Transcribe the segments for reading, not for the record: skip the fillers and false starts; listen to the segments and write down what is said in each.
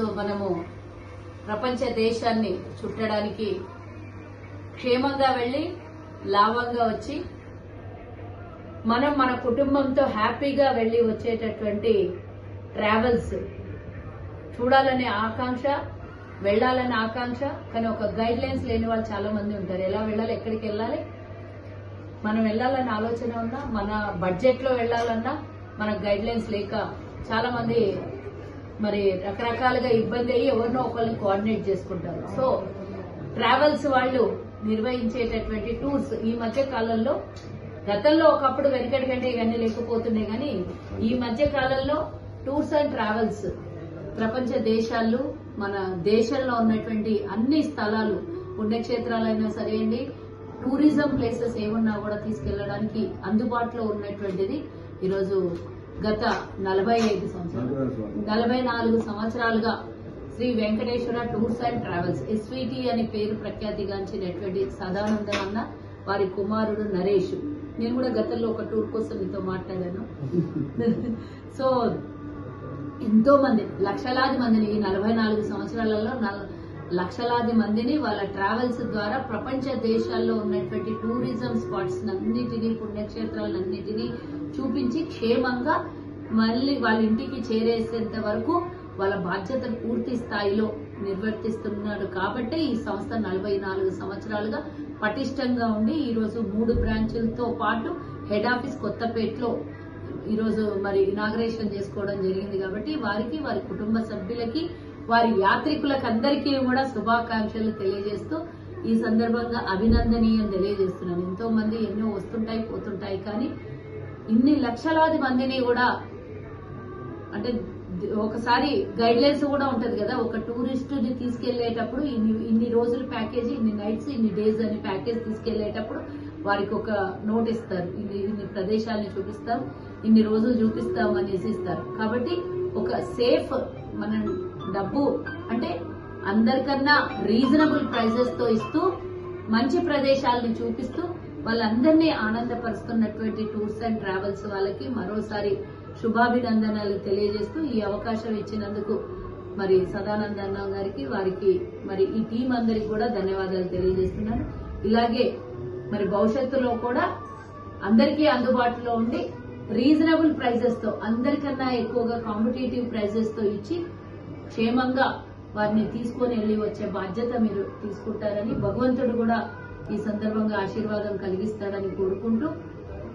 ఈరోజు మనము ప్రపంచ దేశాన్ని చుట్టడానికి క్షేమంగా వెళ్లి లాభంగా వచ్చి మనం మన కుటుంబంతో హ్యాపీగా వెళ్లి వచ్చేటటువంటి ట్రావెల్స్ చూడాలనే ఆకాంక్ష, వెళ్లాలనే ఆకాంక్ష, కానీ ఒక గైడ్ లైన్స్ లేని వాళ్ళు చాలా మంది ఉంటారు. ఎలా వెళ్ళాలి, ఎక్కడికి వెళ్ళాలి, మనం వెళ్ళాలనే ఆలోచన ఉన్నా, మన బడ్జెట్ లో వెళ్లాలన్నా మనకు గైడ్ లైన్స్ లేక చాలా మంది మరి రకరకాలుగా ఇబ్బంది అయ్యి ఎవరినో ఒకరిని కోఆర్డినేట్ చేసుకుంటారు. సో ట్రావెల్స్ వాళ్ళు నిర్వహించేటటువంటి టూర్స్ ఈ మధ్య కాలంలో, గతంలో ఒకప్పుడు వెనకటి కంటే ఇవన్నీ లేకపోతున్నాయి, కానీ ఈ మధ్య కాలంలో టూర్స్ అండ్ ట్రావెల్స్ ప్రపంచ దేశాలు, మన దేశంలో ఉన్నటువంటి అన్ని స్థలాలు, పుణ్యక్షేత్రాలైనా సరే అండి, టూరిజం ప్లేసెస్ ఏమున్నా కూడా తీసుకెళ్లడానికి అందుబాటులో ఉన్నటువంటిది ఈరోజు గత 44 సంవత్సరాలుగా Shri Venkateshwara tours and travels SVT అని పేరు ప్రఖ్యాతిగాంచినటువంటి సదానందం అన్న వారి కుమారుడు నరేష్. నేను కూడా గతంలో ఒక టూర్ కోసం మీతో మాట్లాడాను. సో ఎంతో మంది, లక్షలాది మందిని, ఈ 44 సంవత్సరాలలో లక్షలాది మందిని వాళ్ళ ట్రావెల్స్ ద్వారా ప్రపంచ దేశాల్లో ఉన్నటువంటి టూరిజం స్పాట్స్ అన్నిటినీ, పుణ్యక్షేత్రాలన్నిటినీ చూపించి క్షేమంగా మళ్ళీ వాళ్ళ ఇంటికి చేరేసేంత వరకు వాళ్ళ బాధ్యతను పూర్తి స్థాయిలో నిర్వర్తిస్తున్నారు. కాబట్టి ఈ సంస్థ 44 సంవత్సరాలుగా పటిష్టంగా ఉండి ఈరోజు 3 బ్రాంచులతో పాటు హెడ్ ఆఫీస్ కొత్తపేటలో ఈరోజు మరి ఇనాగ్రేషన్ చేసుకోవడం జరిగింది. కాబట్టి వారికి, వారి కుటుంబ సభ్యులకి, వారి యాత్రికులకు అందరికీ కూడా శుభాకాంక్షలు తెలియజేస్తూ ఈ సందర్భంగా అభినందనీయం తెలియజేస్తున్నాను. ఎంతో మంది ఎన్నో వస్తుంటాయి, పోతుంటాయి, కానీ ఇన్ని లక్షలాది మందిని కూడా, అంటే ఒకసారి గైడ్ లైన్స్ కూడా ఉంటది కదా, ఒక టూరిస్ట్ ని తీసుకెళ్లేటప్పుడు ఇన్ని రోజులు ప్యాకేజ్, ఇన్ని నైట్స్, ఇన్ని డేస్ అని ప్యాకేజ్ తీసుకెళ్లేటప్పుడు వారికి ఒక నోట్ ఇస్తారు. ఇన్ని ప్రదేశాలని చూపిస్తాం, ఇన్ని రోజులు చూపిస్తాం అనేసి ఇస్తారు. కాబట్టి ఒక సేఫ్, మన డబ్బు అంటే అందరికన్నా రీజనబుల్ ప్రైజెస్ తో ఇస్తూ మంచి ప్రదేశాలను చూపిస్తూ వాళ్ళందరినీ ఆనందపరుస్తున్నటువంటి టూర్స్ అండ్ ట్రావెల్స్ వాళ్ళకి మరోసారి శుభాభినందనలు తెలియజేస్తూ ఈ అవకాశం ఇచ్చినందుకు మరి సదానందన్న గారికి, వారికి, మరి ఈ టీం అందరికి కూడా ధన్యవాదాలు తెలియజేస్తున్నాను. ఇలాగే మరి భవిష్యత్తులో కూడా అందరికీ అందుబాటులో ఉండి రీజనబుల్ ప్రైజెస్ తో, అందరికన్నా ఎక్కువగా కాంపిటేటివ్ ప్రైజెస్ తో ఇచ్చి క్షేమంగా వారిని తీసుకొని వెళ్లి వచ్చే బాధ్యత మీరు తీసుకుంటారని, భగవంతుడు కూడా ఈ సందర్భంగా ఆశీర్వాదం కలిగిస్తారని కోరుకుంటూ,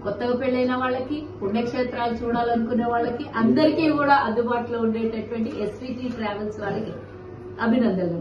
కొత్తగా పెళ్లైన వాళ్ళకి, పుణ్యక్షేత్రాలు చూడాలనుకునే వాళ్ళకి అందరికీ కూడా అందుబాటులో ఉండేటటువంటి ఎస్వీటీ ట్రావెల్స్ వాళ్ళకి అభినందనలు.